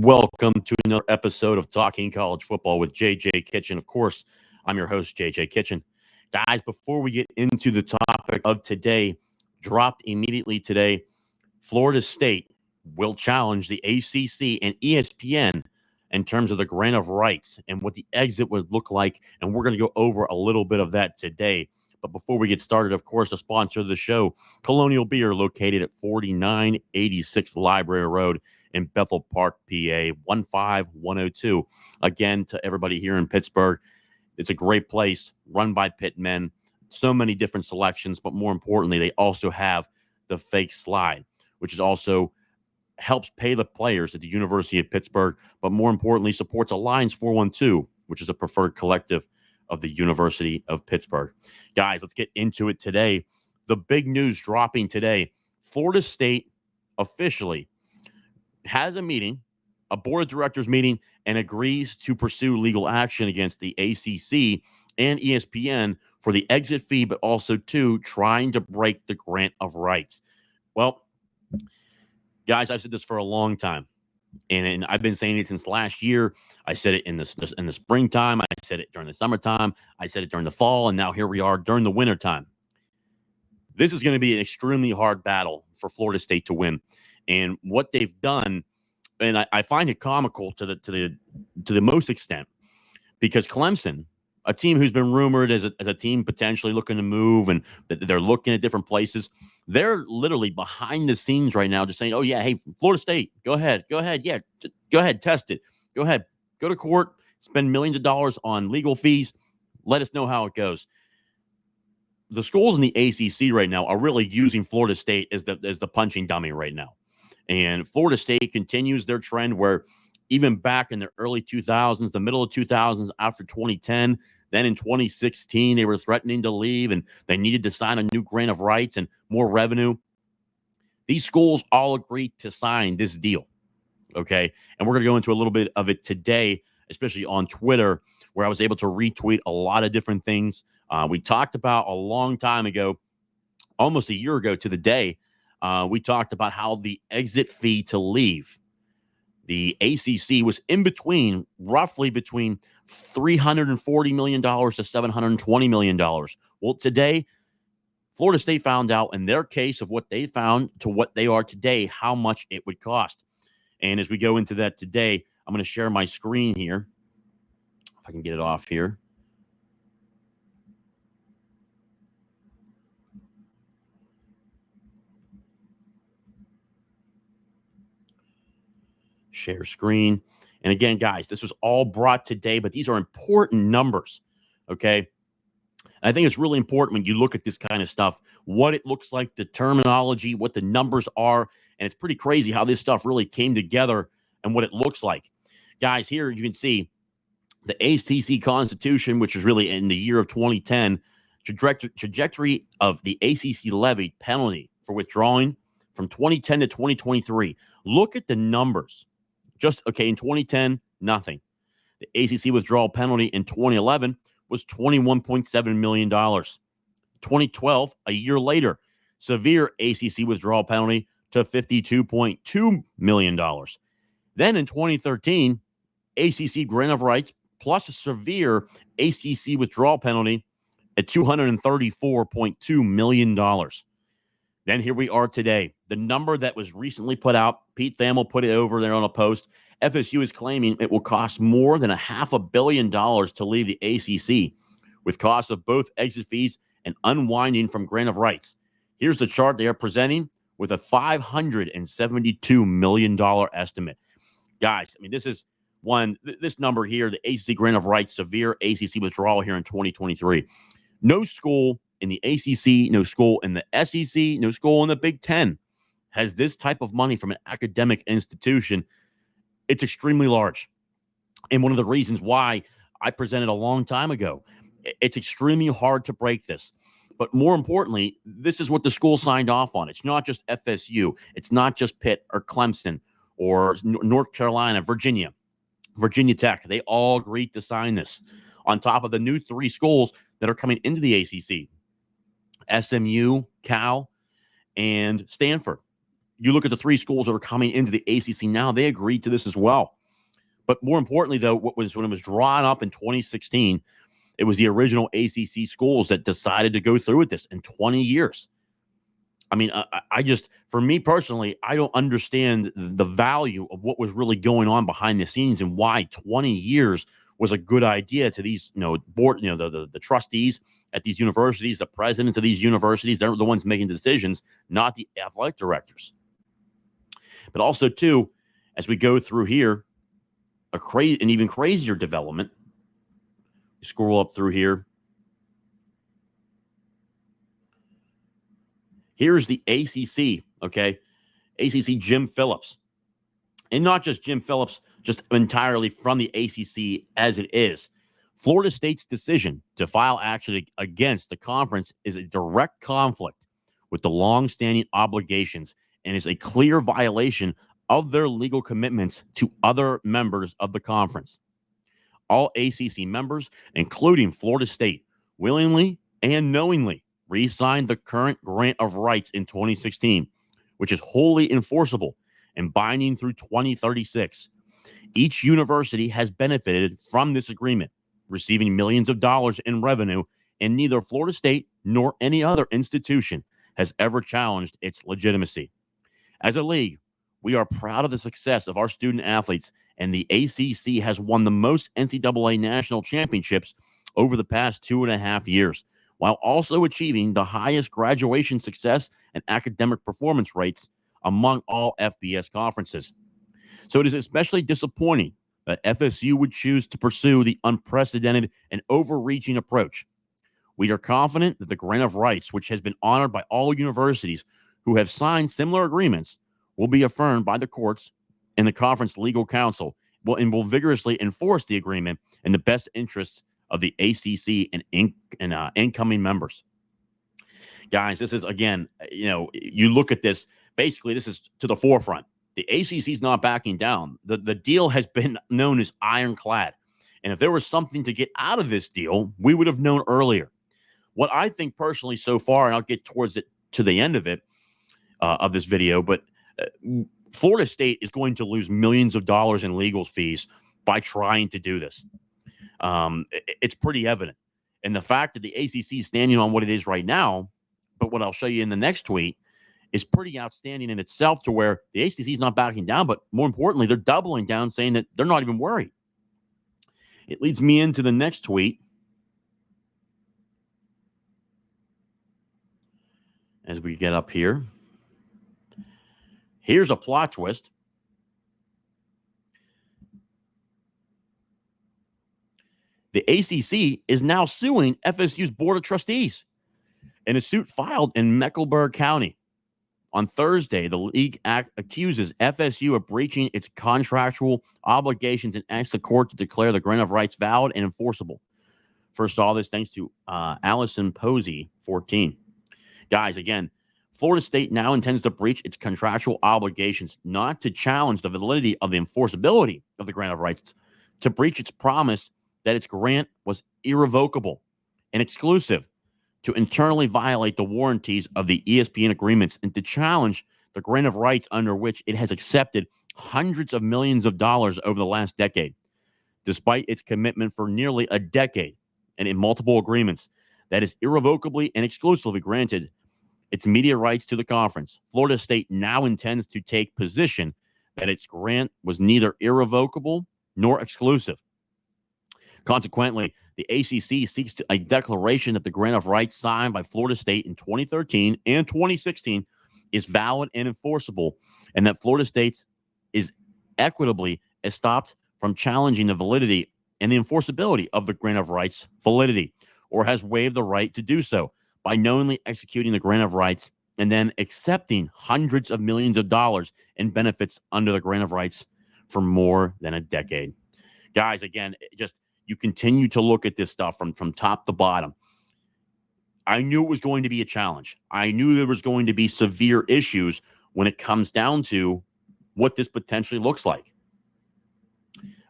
Welcome to another episode of Talking College Football with JJ Kitchen. Of course, I'm your host, JJ Kitchen. Guys, before we get into the topic of today, dropped immediately today, Florida State will challenge the ACC and ESPN in terms of the grant of rights and what the exit would look like. And we're going to go over a little bit of that today. But before we get started, of course, the sponsor of the show, Colonial Beer, located at 4986 Library Road in Bethel Park, PA, 15102. Again, to everybody here in Pittsburgh, it's a great place run by Pitt men. So many different selections, but more importantly, they also have the fake slide, which is also helps pay the players at the University of Pittsburgh, but more importantly, supports Alliance 412, which is a preferred collective of the University of Pittsburgh. Guys, let's get into it today. The big news dropping today, Florida State officially has a meeting, a board of directors meeting, and agrees to pursue legal action against the ACC and ESPN for the exit fee, but also to trying to break the grant of rights. Well, guys, I've said this for a long time, and I've been saying it since last year. I said it in the springtime. I said it during the summertime. I said it during the fall, and now here we are during the wintertime. This is going to be an extremely hard battle for Florida State to win. And what they've done, and I find it comical to the most extent, because Clemson, a team who's been rumored as a team potentially looking to move, and they're looking at different places, they're literally behind the scenes right now just saying, oh, yeah, hey, Florida State, go ahead. Yeah, go ahead, test it. Go ahead, go to court, spend millions of dollars on legal fees. Let us know how it goes. The schools in the ACC right now are really using Florida State as the punching dummy right now. And Florida State continues their trend where even back in the early 2000s, the middle of 2000s, after 2010, then in 2016, they were threatening to leave and they needed to sign a new grant of rights and more revenue. These schools all agreed to sign this deal, okay? And we're going to go into a little bit of it today, especially on Twitter, where I was able to retweet a lot of different things. We talked about a long time ago, almost a year ago to the day, we talked about how the exit fee to leave the ACC was roughly between $340 million to $720 million. Well, today, Florida State found out in their case of what they found to what they are today, how much it would cost. And as we go into that today, I'm going to share my screen here. If I can get it off here. Share screen. And again, guys, this was all brought today, but these are important numbers, okay? And I think it's really important when you look at this kind of stuff, what it looks like, the terminology, what the numbers are, and it's pretty crazy how this stuff really came together and what it looks like. Guys, here you can see the ACC Constitution, which was really in the year of 2010, trajectory of the ACC levied penalty for withdrawing from 2010 to 2023. Look at the numbers. In 2010, nothing. The ACC withdrawal penalty in 2011 was $21.7 million. 2012, a year later, severe ACC withdrawal penalty to $52.2 million. Then in 2013, ACC grant of rights plus a severe ACC withdrawal penalty at $234.2 million. Then here we are today. The number that was recently put out, Pete Thamel put it over there on a post. FSU is claiming it will cost more than $500 million to leave the ACC, with costs of both exit fees and unwinding from grant of rights. Here's the chart they are presenting with a $572 million estimate. Guys, I mean, this number here, the ACC grant of rights, severe ACC withdrawal here in 2023. No school in the ACC, no school in the SEC, no school in the Big Ten has this type of money from an academic institution. It's extremely large. And one of the reasons why I presented a long time ago, it's extremely hard to break this. But more importantly, this is what the school signed off on. It's not just FSU. It's not just Pitt or Clemson or North Carolina, Virginia Tech. They all agreed to sign this on top of the new 3 schools that are coming into the ACC. SMU, Cal, and Stanford. You look at the 3 schools that are coming into the ACC now, they agreed to this as well. But more importantly, though, when it was drawn up in 2016, it was the original ACC schools that decided to go through with this in 20 years. I mean, I just, for me personally, I don't understand the value of what was really going on behind the scenes and why 20 years was a good idea to these, board, the trustees at these universities, the presidents of these universities. They're the ones making decisions, not the athletic directors. But also, too, as we go through here, an even crazier development. Scroll up through here. Here's the ACC, okay? ACC Jim Phillips. And not just Jim Phillips, just entirely from the ACC as it is. Florida State's decision to file action against the conference is a direct conflict with the long-standing obligations and is a clear violation of their legal commitments to other members of the conference. All ACC members, including Florida State, willingly and knowingly re-signed the current grant of rights in 2016, which is wholly enforceable and binding through 2036. Each university has benefited from this agreement, receiving millions of dollars in revenue, and neither Florida State nor any other institution has ever challenged its legitimacy. As a league, we are proud of the success of our student athletes, and the ACC has won the most NCAA national championships over the past 2.5 years, while also achieving the highest graduation success and academic performance rates among all FBS conferences. So it is especially disappointing that FSU would choose to pursue the unprecedented and overreaching approach. We are confident that the grant of rights, which has been honored by all universities who have signed similar agreements, will be affirmed by the courts and the conference legal counsel and will vigorously enforce the agreement in the best interests of the ACC and incoming members. Guys, this is, again, you look at this, basically this is to the forefront. The ACC is not backing down. The deal has been known as ironclad. And if there was something to get out of this deal, we would have known earlier. What I think personally so far, and I'll get towards it to the end of it, of this video, but Florida State is going to lose millions of dollars in legal fees by trying to do this. It's pretty evident. And the fact that the ACC is standing on what it is right now, but what I'll show you in the next tweet, is pretty outstanding in itself, to where the ACC is not backing down, but more importantly, they're doubling down, saying that they're not even worried. It leads me into the next tweet. As we get up here, here's a plot twist. The ACC is now suing FSU's Board of Trustees in a suit filed in Mecklenburg County. On Thursday, the league accuses FSU of breaching its contractual obligations and asks the court to declare the grant of rights valid and enforceable. First saw this thanks to Allison Posey, 14. Guys, again, Florida State now intends to breach its contractual obligations, not to challenge the validity of the enforceability of the grant of rights, to breach its promise that its grant was irrevocable and exclusive, to internally violate the warranties of the ESPN agreements, and to challenge the grant of rights under which it has accepted hundreds of millions of dollars over the last decade. Despite its commitment for nearly a decade and in multiple agreements that is irrevocably and exclusively granted its media rights to the conference, Florida State now intends to take position that its grant was neither irrevocable nor exclusive. Consequently, the ACC seeks a declaration that the grant of rights signed by Florida State in 2013 and 2016 is valid and enforceable, and that Florida State is equitably stopped from challenging the validity and the enforceability of the grant of rights validity, or has waived the right to do so by knowingly executing the grant of rights and then accepting hundreds of millions of dollars in benefits under the grant of rights for more than a decade. Guys, again, you continue to look at this stuff from top to bottom. I knew it was going to be a challenge. I knew there was going to be severe issues when it comes down to what this potentially looks like.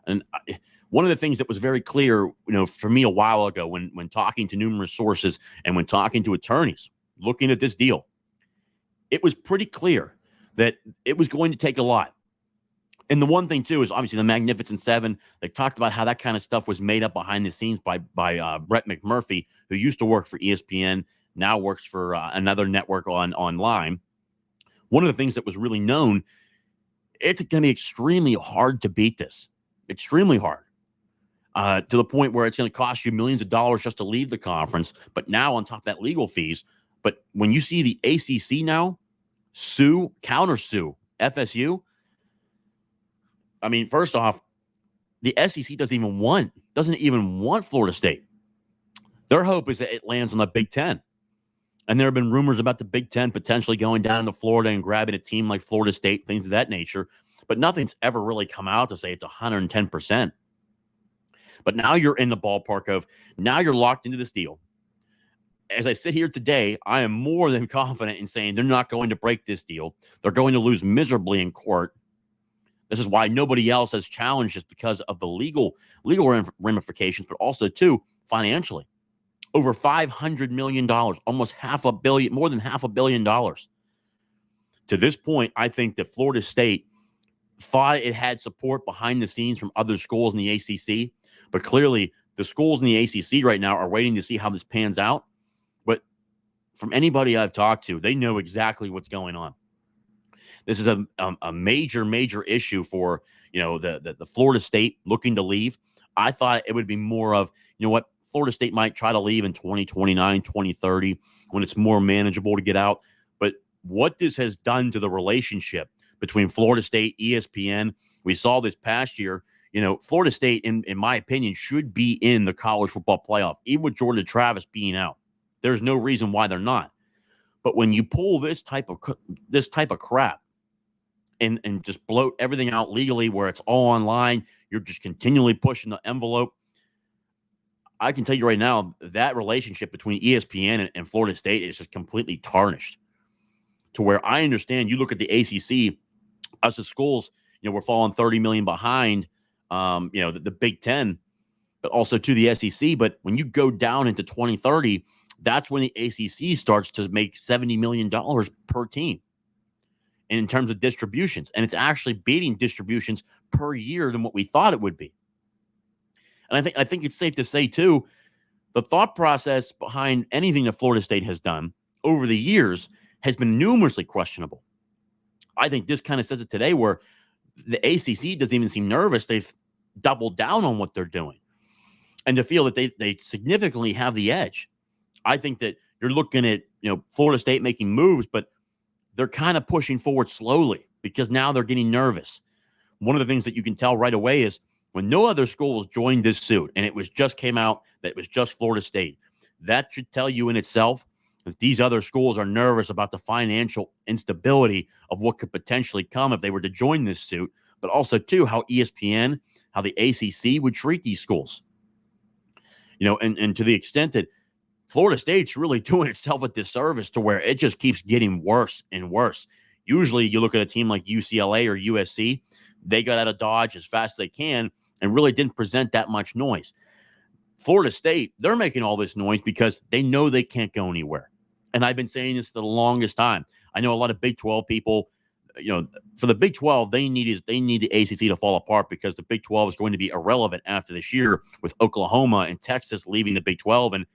And one of the things that was very clear, for me a while ago when talking to numerous sources and when talking to attorneys looking at this deal, it was pretty clear that it was going to take a lot And the one thing too is obviously the Magnificent Seven. They talked about how that kind of stuff was made up behind the scenes by Brett McMurphy, who used to work for ESPN, now works for another network online. One of the things that was really known, it's going to be extremely hard to beat this, extremely hard, to the point where it's going to cost you millions of dollars just to leave the conference. But now on top of that, legal fees. But when you see the ACC now counter-sue FSU, I mean, first off, the SEC doesn't even want Florida State. Their hope is that it lands on the Big Ten. And there have been rumors about the Big Ten potentially going down to Florida and grabbing a team like Florida State, things of that nature. But nothing's ever really come out to say it's 110%. But now you're in the ballpark of, now you're locked into this deal. As I sit here today, I am more than confident in saying they're not going to break this deal. They're going to lose miserably in court. This is why nobody else has challenged this, because of the legal ramifications, but also, too, financially. Over $500 million, almost $500 million, more than $500 million. To this point, I think that Florida State thought it had support behind the scenes from other schools in the ACC, but clearly the schools in the ACC right now are waiting to see how this pans out. But from anybody I've talked to, they know exactly what's going on. This is a major issue for, the Florida State looking to leave. I thought it would be more of, what, Florida State might try to leave in 2029, 2030 when it's more manageable to get out. But what this has done to the relationship between Florida State, ESPN, we saw this past year. Florida State, in my opinion, should be in the college football playoff, even with Jordan Travis being out. There's no reason why they're not. But when you pull this type of crap and just bloat everything out legally where it's all online, you're just continually pushing the envelope. I can tell you right now, that relationship between ESPN and Florida State is just completely tarnished, to where I understand you look at the ACC, us as schools, we're falling 30 million behind, the Big Ten, but also to the SEC. But when you go down into 2030, that's when the ACC starts to make $70 million per team in terms of distributions. And it's actually beating distributions per year than what we thought it would be. And I think it's safe to say, too, the thought process behind anything that Florida State has done over the years has been numerously questionable. I think this kind of says it today, where the ACC doesn't even seem nervous. They've doubled down on what they're doing. And to feel that they significantly have the edge. I think that you're looking at, Florida State making moves, but they're kind of pushing forward slowly because now they're getting nervous. One of the things that you can tell right away is, when no other schools joined this suit, and it was just came out that it was just Florida State, that should tell you in itself that these other schools are nervous about the financial instability of what could potentially come if they were to join this suit, but also, too, how ESPN, how the ACC would treat these schools. And to the extent that Florida State's really doing itself a disservice, to where it just keeps getting worse and worse. Usually you look at a team like UCLA or USC, they got out of Dodge as fast as they can and really didn't present that much noise. Florida State, they're making all this noise because they know they can't go anywhere. And I've been saying this for the longest time. I know a lot of Big 12 people, for the Big 12, they need the ACC to fall apart, because the Big 12 is going to be irrelevant after this year, with Oklahoma and Texas leaving the Big 12. And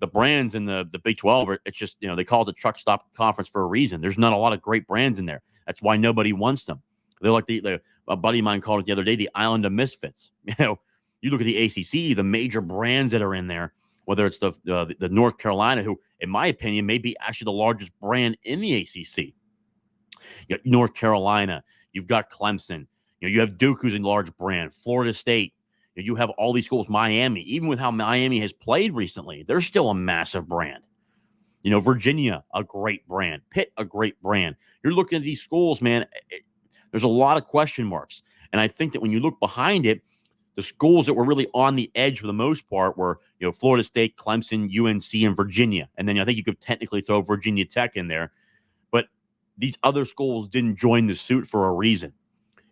the brands in the Big 12, it's just, they call it the truck stop conference for a reason. There's not a lot of great brands in there. That's why nobody wants them. They're like a buddy of mine called it the other day, the Island of Misfits. You look at the ACC, the major brands that are in there, whether it's the North Carolina, who, in my opinion, may be actually the largest brand in the ACC. You got North Carolina, you've got Clemson, you have Duke, who's a large brand, Florida State. You have all these schools, Miami. Even with how Miami has played recently, they're still a massive brand. Virginia, a great brand. Pitt, a great brand. You're looking at these schools, man. There's a lot of question marks. And I think that when you look behind it, the schools that were really on the edge for the most part were, Florida State, Clemson, UNC, and Virginia. And then I think you could technically throw Virginia Tech in there. But these other schools didn't join the suit for a reason.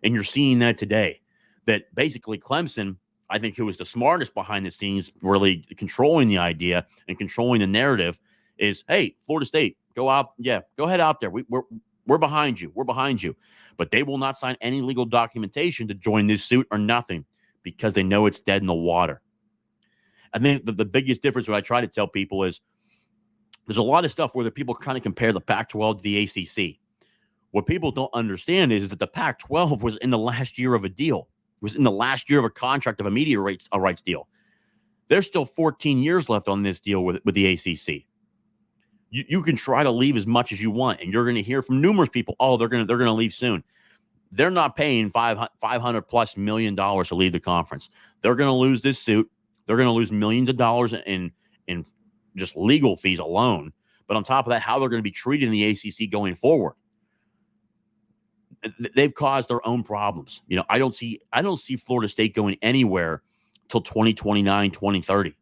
And you're seeing that today. That basically Clemson, I think, who was the smartest behind the scenes, really controlling the idea and controlling the narrative, is, hey, Florida State, go out. Yeah, go ahead out there. We're behind you. We're behind you. But they will not sign any legal documentation to join this suit or nothing because they know it's dead in the water. I think the biggest difference, what I try to tell people is there's a lot of stuff where the people are trying to compare the Pac-12 to the ACC. What people don't understand is that the Pac-12 was in the last year of a deal. It was in the last year of a contract of a media rights deal. There's still 14 years left on this deal with the ACC. You can try to leave as much as you want, and you're going to hear from numerous people, oh, they're going to leave soon. They're not paying $500+ million to leave the conference. They're going to lose this suit. They're going to lose millions of dollars in just legal fees alone. But on top of that, how they're going to be treated in the ACC going forward. They've caused their own problems. I don't see Florida State going anywhere till 2029, 2030,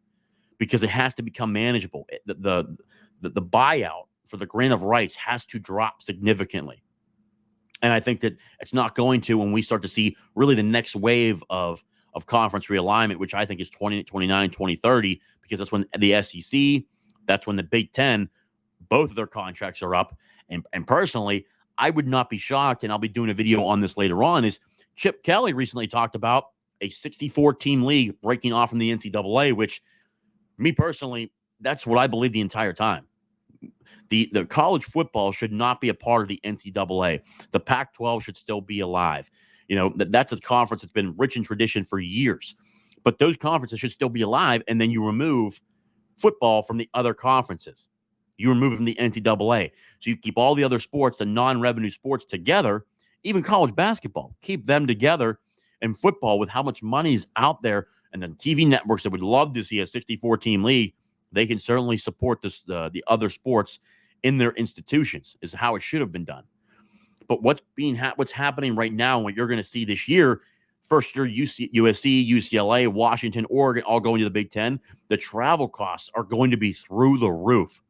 because it has to become manageable. The buyout for the grant of rights has to drop significantly. And I think that it's not going to when we start to see really the next wave of conference realignment, which I think is 2029, 2030, because that's when the SEC, that's when the Big Ten, both of their contracts are up. And personally, I would not be shocked, and I'll be doing a video on this later on, is Chip Kelly recently talked about a 64-team league breaking off from the NCAA, which, me personally, that's what I believe the entire time. The college football should not be a part of the NCAA. The Pac-12 should still be alive. That's a conference that's been rich in tradition for years. But those conferences should still be alive, and then you remove football from the other conferences. You remove from the NCAA. So you keep all the other sports, the non-revenue sports, together, even college basketball. Keep them together, and football, with how much money's out there, and the TV networks that would love to see a 64-team league, they can certainly support the other sports in their institutions, is how it should have been done. But what's happening right now, what you're going to see this year, first year USC, UCLA, Washington, Oregon, all going to the Big Ten, the travel costs are going to be through the roof.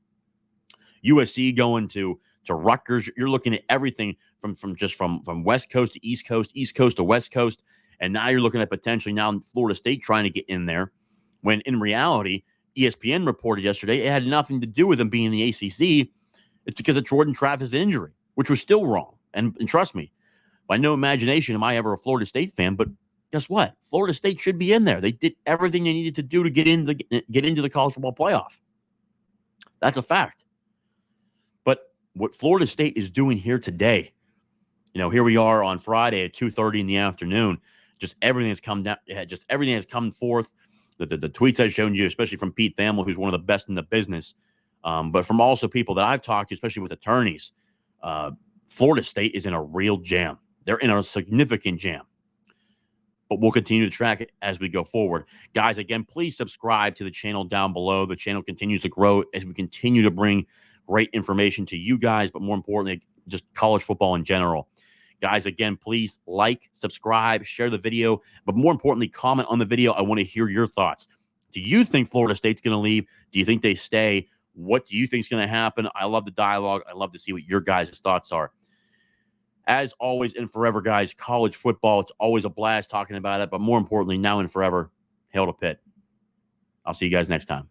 USC going to Rutgers, you're looking at everything from West Coast to East Coast to West Coast, and now you're looking at potentially now Florida State trying to get in there, when in reality, ESPN reported yesterday it had nothing to do with them being in the ACC. It's because of Jordan Travis' injury, which was still wrong. And trust me, by no imagination am I ever a Florida State fan, but guess what? Florida State should be in there. They did everything they needed to do to get into the college football playoff. That's a fact. But what Florida State is doing here today, here we are on Friday at 2:30 in the afternoon. Just everything has come down. Just everything has come forth. The tweets I've shown you, especially from Pete Thamel, who's one of the best in the business, but from also people that I've talked to, especially with attorneys, Florida State is in a real jam. They're in a significant jam. But we'll continue to track it as we go forward. Guys, again, please subscribe to the channel down below. The channel continues to grow as we continue to bring great information to you guys, but more importantly, just college football in general. Guys, again, please like, subscribe, share the video, but more importantly, comment on the video. I want to hear your thoughts. Do you think Florida State's going to leave? Do you think they stay? What do you think is going to happen? I love the dialogue. I love to see what your guys' thoughts are. As always and forever, guys, college football, it's always a blast talking about it, but more importantly, now and forever, hail to Pitt. I'll see you guys next time.